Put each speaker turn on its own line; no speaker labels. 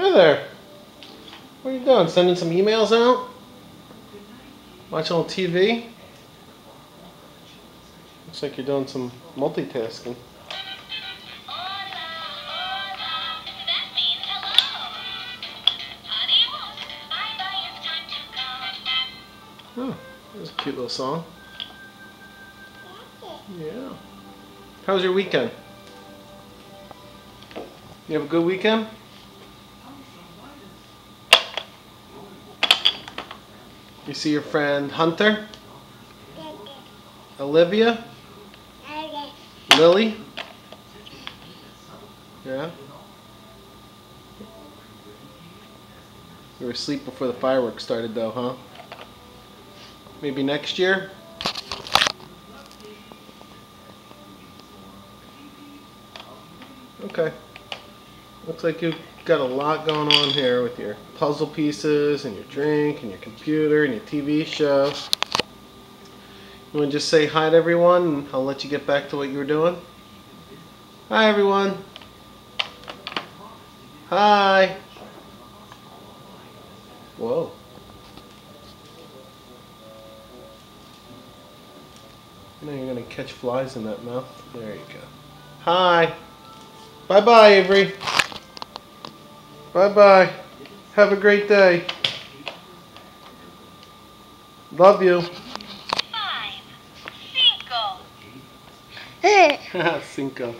Hi there. What are you doing? Sending some emails out? Watching a little TV? Looks like you're doing some multitasking. Oh, that's a cute little song. Yeah. How was your weekend? You have a good weekend? You see your friend Hunter? Olivia? Lily? Yeah? You were asleep before the fireworks started though, huh? Maybe next year? Okay. Looks like you've got a lot going on here with your puzzle pieces and your drink and your computer and your TV show. You want to just say hi to everyone and I'll let you get back to what you were doing? Hi everyone. Hi. Whoa. Now you're going to catch flies in that mouth. There you go. Hi. Bye-bye, Avery. Bye-bye. Have a great day. Love you.
5, 5.
Cinco.